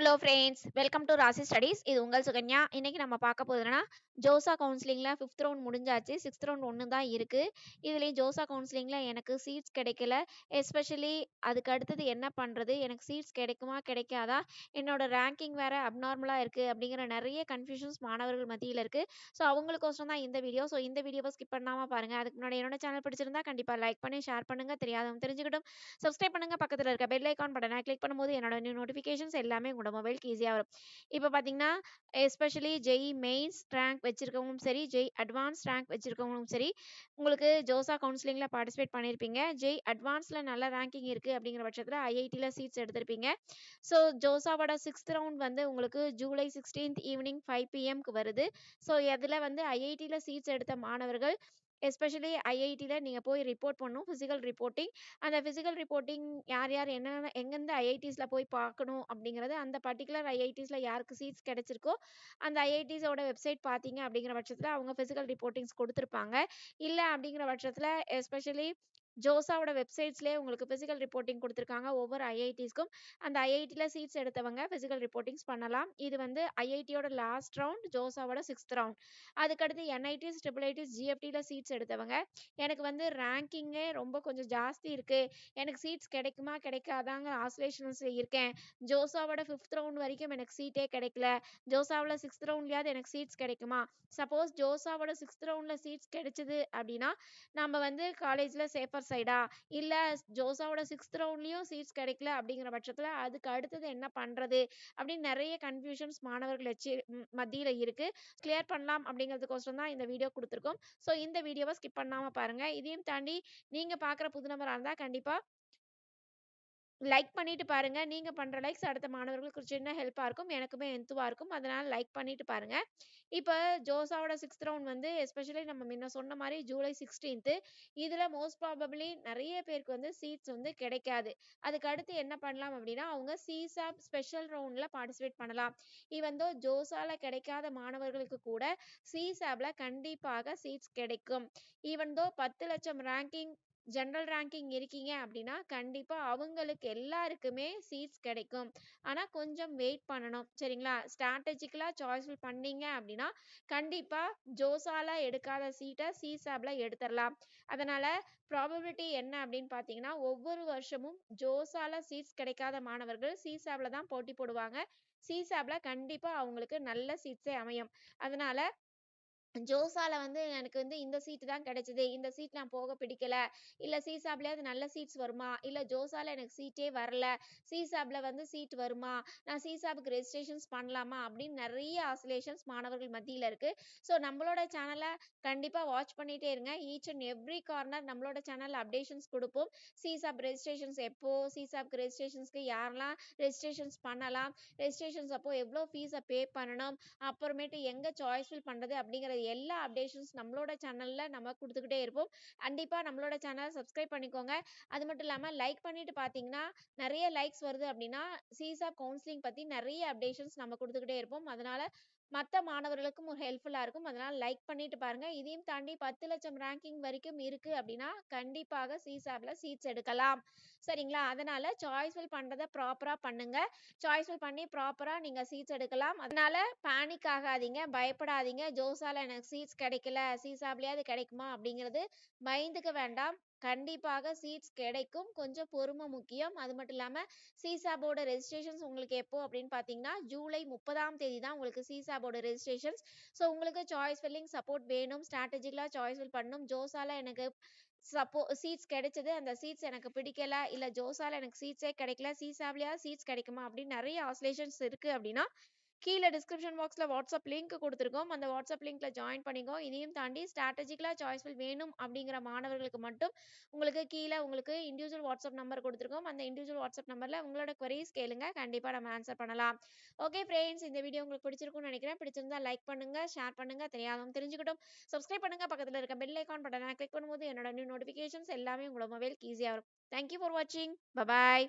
Hello friends, welcome to ராசி studies. இது உங்கள் சுகன்யா. இன்னைக்கு நம்ம பார்க்க போகுது என்னன்னா, ஜோசா கவுன்சிலிங்ல 5த் ரவுண்ட் முடிஞ்சாச்சு. 6த் ரவுண்ட் ஒன்று தான் இருக்கு. இதுலயும் ஜோசா கவுன்சிலிங்ல எனக்கு சீட்ஸ் கிடைக்கல. எஸ்பெஷலி அதுக்கு அடுத்தது என்ன பண்றது? எனக்கு சீட்ஸ் கிடைக்குமா? கிடைக்காதா? என்னோட ரேங்கிங் வேற அப்நார்மலா இருக்கு அப்படிங்கிற நிறைய கன்ஃபியூஷன்ஸ் மாணவர்கள் மத்தியில இருக்கு. ஸோ அவங்களுக்கோசரம் தான் இந்த வீடியோ. ஸோ இந்த வீடியோவை ஸ்கிப் பண்ணாம பாருங்க. அதுக்கு முன்னாடி என்னோட சேனல் பிடிச்சிருந்தா கண்டிப்பா லைக் பண்ணி ஷேர் பண்ணுங்க. தெரியாதவங்க தெரிஞ்சுக்கிட்டும். சப்ஸ்கிரைப் பண்ணுங்க. பக்கத்துல இருக்க பெல் ஐகான் பட்டனை கிளிக் பண்ணும்போது என்னோட நியூ நோட்டிஃபிகேஷன்ஸ் எல்லாமே உங்களோட மொபைலுக்கு ஈஸியா வரும். இப்போ பார்த்தீங்கன்னா, எஸ்பெஷலி ஜெஇ மெயின்ஸ் ரேங்க் வச்சிருக்கவங்களும் சரி, ஜெஇ அட்வான்ஸ் ரேங்க் வச்சிருக்கவங்களும் சரி, உங்களுக்கு ஜோசா கவுன்சிலிங்ல பார்ட்டிசிபேட் பண்ணியிருப்பீங்க. ஜெஇ அட்வான்ஸ்ல நல்ல ரேங்கிங் இருக்கு அப்படிங்கிற பட்சத்தில் ஐஐடியில் சீட்ஸ் எடுத்திருப்பீங்க. ஸோ ஜோசாவோட 6th ரவுண்ட் வந்து உங்களுக்கு ஜூலை 16th ஈவினிங் 5 பிஎம்க்கு வருது. ஸோ அதில் வந்து ஐஐடியில் சீட்ஸ் எடுத்த மாணவர்கள் எஸ்பெஷலி ஐஐடியில் நீங்கள் போய் ரிப்போர்ட் பண்ணணும், ஃபிசிக்கல் ரிப்போர்ட்டிங். அந்த ஃபிசிக்கல் ரிப்போர்ட்டிங் யார் யார் என்னென்ன எங்கெந்த ஐஐடிஸில் போய் பார்க்கணும் அப்படிங்கிறது, அந்த பர்டிகுலர் ஐஐடிஸில் யாருக்கு சீட்ஸ் கிடைச்சிருக்கோ அந்த ஐஐடிஸோட வெப்சைட் பார்த்தீங்க அப்படிங்கிற பட்சத்தில் அவங்க ஃபிசிக்கல் ரிப்போர்ட்டிங்ஸ் கொடுத்துருப்பாங்க. இல்லை அப்படிங்கிற பட்சத்தில் எஸ்பெஷலி ஜோசாவோட வெப்சைட்ஸ்லேயே உங்களுக்கு ஃபிசிக்கல் ரிப்போர்ட்டிங் கொடுத்துருக்காங்க ஒவ்வொரு ஐஐடிஸ்க்கும். அந்த ஐஐடியில் சீட்ஸ் எடுத்தவங்க ஃபிசிக்கல் ரிப்போர்ட்டிங்ஸ் பண்ணலாம். இது வந்து ஐஐடியோட லாஸ்ட் ரவுண்ட், ஜோசாவோட 6th ரவுண்ட். அதுக்கடுத்து என்ஐடிஸ், ட்ரிபிள் ஐடிஸ், ஜிஎஃப்டியில் சீட்ஸ் எடுத்தவங்க, எனக்கு வந்து ரேங்கிங்கே ரொம்ப கொஞ்சம் ஜாஸ்தி இருக்குது, எனக்கு சீட்ஸ் கிடைக்குமா கிடைக்காதாங்க ஆசோலேஷன்ஸ் இருக்கேன், ஜோசாவோட 5th ரவுண்ட் வரைக்கும் எனக்கு சீட்டே கிடைக்கல, ஜோசாவில் 6th ரவுண்ட்லயாவது எனக்கு சீட்ஸ் கிடைக்குமா? சப்போஸ் ஜோசாவோட 6th ரவுண்டில் சீட்ஸ் கிடைச்சிது அப்படின்னா நம்ம வந்து காலேஜில் சேஃபர் சைடா, இல்லை ஜோசாவோட 6th ரவுண்ட்லேயும் சீட்ஸ் கிடைக்கல அப்படிங்கிற பட்சத்தில் அதுக்கு அடுத்தது என்ன பண்ணுறது அப்படின்னு நிறைய கன்ஃபியூஷன்ஸ் மாணவர்கள் மத்தியில் இருக்குது. கிளியர் பண்ணலாம் அப்படிங்கிறதுக்கோசரம் தான் இந்த வீடியோ கொடுத்துருக்கோம். ஸோ இந்த வீடியோவை ஸ்கிப் பண்ணாமல் பாருங்கள். இதையும் தாண்டி நீங்கள் பார்க்குற புது நபராக இருந்தால் கண்டிப்பாக லைக் பண்ணிட்டு பாருங்க. நீங்க பண்ற லைக்ஸ் அடுத்த மாணவர்களுக்கு ஒரு சின்ன ஹெல்ப்பா இருக்கும். எனக்குமே எந்துவா இருக்கும். அதனால லைக் பண்ணிட்டு பாருங்க. இப்ப ஜோசாவோட 6th ரவுண்ட் வந்து எஸ்பெஷலி நம்ம முன்ன சொன்ன மாதிரி ஜூலை 16th. இதுல மோஸ்ட் ப்ராபபிலி நிறைய பேருக்கு வந்து சீட்ஸ் வந்து கிடைக்காது. அதுக்கு அடுத்து என்ன பண்ணலாம் அப்படின்னா, அவங்க சிசாப் ஸ்பெஷல் ரவுண்ட்ல பார்ட்டிசிபேட் பண்ணலாம். ஈவன் தோ ஜோசால கிடைக்காத மாணவர்களுக்கு கூட சிசாப்ல கண்டிப்பாக சீட்ஸ் கிடைக்கும். ஈவன் தோ 10 லட்சம் ரேங்கிங் ஜெனரல் ரேங்கிங் இருக்கீங்க அப்படின்னா கண்டிப்பா அவங்களுக்கு எல்லாருக்குமே சீட்ஸ் கிடைக்கும். ஆனா கொஞ்சம் வெயிட் பண்ணணும், சரிங்களா? ஸ்ட்ராட்டஜிக்கலா சாய்ஸ்ஃபுல் பண்ணீங்க அப்படின்னா கண்டிப்பா ஜோசால எடுக்காத சீட்டை சிசாப்ல எடுத்துடலாம். அதனால ப்ராபபிலிட்டி என்ன அப்படின்னு பார்த்தீங்கன்னா, ஒவ்வொரு வருஷமும் ஜோசால சீட்ஸ் கிடைக்காத மாணவர்கள் சிசாப்ல தான் போட்டி போடுவாங்க. சிசாப்ல கண்டிப்பா அவங்களுக்கு நல்ல சீட்ஸே அமையும். அதனால ஜோசால வந்து எனக்கு வந்து இந்த சீட்டு தான் கிடைச்சது, இந்த சீட் நான் போக பிடிக்கல, இல்ல சிசாப்லயாவது நல்ல சீட்ஸ் வருமா, இல்ல ஜோசால எனக்கு சீட்டே வரல, சிசாப்ல வந்து சீட் வருமா, நான் சிசாப்க்கு ரெஜிஸ்ட்ரேஷன்ஸ் பண்ணலாமா அப்படின்னு நிறைய ஆசோலேஷன்ஸ் மாணவர்கள் மத்தியில இருக்கு. ஸோ நம்மளோட சேனலை கண்டிப்பா வாட்ச் பண்ணிட்டே இருங்க. ஈச் அண்ட் எவ்ரி கார்னர் நம்மளோட சேனல்ல அப்டேஷன்ஸ் கொடுப்போம். சிசாப் ரெஜிஸ்ட்ரேஷன்ஸ் எப்போ, சிசாப்க்கு ரெஜிஸ்ட்ரேஷன்ஸ்க்கு யாரெல்லாம் ரெஜிஸ்ட்ரேஷன்ஸ் பண்ணலாம், ரெஜிஸ்ட்ரேஷன்ஸ் அப்போ எவ்வளோ ஃபீஸை பே பண்ணணும், அப்புறமேட்டு எங்க சாய்ஸ்ஃபுல் பண்றது அப்படிங்கிற எல்லா அப்டேஷன்ஸ் நம்மளோட சேனல்ல நம்ம கொடுத்துக்கிட்டே இருப்போம். கண்டிப்பா நம்மளோட சேனலை சப்ஸ்கிரைப் பண்ணிக்கோங்க. அது மட்டும் இல்லாம லைக் பண்ணிட்டு பாத்தீங்கன்னா நிறைய லைக்ஸ் வருது அப்படின்னா சிசாப் கவுன்சிலிங் பத்தி நிறைய அப்டேஷன்ஸ் நம்ம கொடுத்துக்கிட்டே இருப்போம். அதனால மற்ற மாணவர்களுக்கும் ஒரு ஹெல்ப்ஃபுல்லா இருக்கும். அதனால லைக் பண்ணிட்டு பாருங்க. இதையும் தாண்டி 10 லட்சம் ரேங்கிங் வரைக்கும் இருக்கு அப்படின்னா கண்டிப்பாக சிசாப்ல சீட்ஸ் எடுக்கலாம், சரிங்களா? அதனால சாய்ஸ்ஃபுல் பண்றதை ப்ராப்பரா பண்ணுங்க. சாய்ஸ்ஃபுல் பண்ணி ப்ராப்பரா நீங்க சீட்ஸ் எடுக்கலாம். அதனால பேனிக் ஆகாதீங்க, பயப்படாதீங்க. ஜோசால எனக்கு சீட்ஸ் கிடைக்கல, சிசாப்லயாவது கிடைக்குமா அப்படிங்கிறது பயந்துக்க வேண்டாம். கண்டிப்பாக சீட்ஸ் கிடைக்கும். கொஞ்சம் பொறுமை முக்கியம். அது மட்டும் இல்லாம சிசாபோட ரெஜிஸ்ட்ரேஷன்ஸ் உங்களுக்கு எப்போ அப்படின்னு பார்த்தீங்கன்னா ஜூலை 30ஆம் தேதி தான் உங்களுக்கு சிசாபோட ரெஜிஸ்ட்ரேஷன்ஸ். ஸோ உங்களுக்கு சாய்ஸ் ஃபில்லிங் சப்போர்ட் வேணும், ஸ்ட்ராட்டஜிக்கலாக சாய்ஸ் ஃபில் பண்ணணும். ஜோசால எனக்கு சீட்ஸ் கிடைச்சது, அந்த சீட்ஸ் எனக்கு பிடிக்கல, இல்ல ஜோசால எனக்கு சீட்ஸே கிடைக்கல, சிசாப்லயா சீட்ஸ் கிடைக்குமா அப்படின்னு நிறைய ஆசோலேஷன்ஸ் இருக்கு அப்படின்னா கீழே டிஸ்கிரிப்ஷன் பாக்ஸ்ல வாட்ஸ்அப் லிங்க் கொடுத்துருக்கோம். அந்த வாட்ஸ்அப் லிங்க்ல ஜாயின் பண்ணிக்கோ. இதையும் தாண்டி ஸ்ட்ராட்டஜிக்கலா சாய்ஸ்ஃபுல் வேணும் அப்படிங்கிற மாணவர்களுக்கு மட்டும் உங்களுக்கு கீழே உங்களுக்கு இண்டிவிஜுவல் வாட்ஸ்அப் நம்பர் கொடுத்துருக்கோம். அந்த இண்டிவிஜுவல் வாட்ஸ்அப் நம்பர்ல உங்களோட queries கேளுங்க, கண்டிப்பா நம்ம ஆன்சர் பண்ணலாம். ஓகே ஃப்ரெண்ட்ஸ், இந்த வீடியோ உங்களுக்கு பிடிச்சிருக்கும்னு நினைக்கிறேன். பிடிச்சிருந்தா லைக் பண்ணுங்க, ஷேர் பண்ணுங்க, தெரியாதவங்க தெரிஞ்சுக்கிட்டும். சப்ஸ்கிரைப் பண்ணுங்க. பக்கத்துல இருக்க பெல் ஐகான் பட்டனை கிளிக் பண்ணும்போது என்னோட நியூ நோட்டிஃபிகேஷன்ஸ் எல்லாமே உங்களோட மொபைலுக்கு ஈஸியா வரும். தேங்க்யூ ஃபார் வாட்சிங். பபாய்.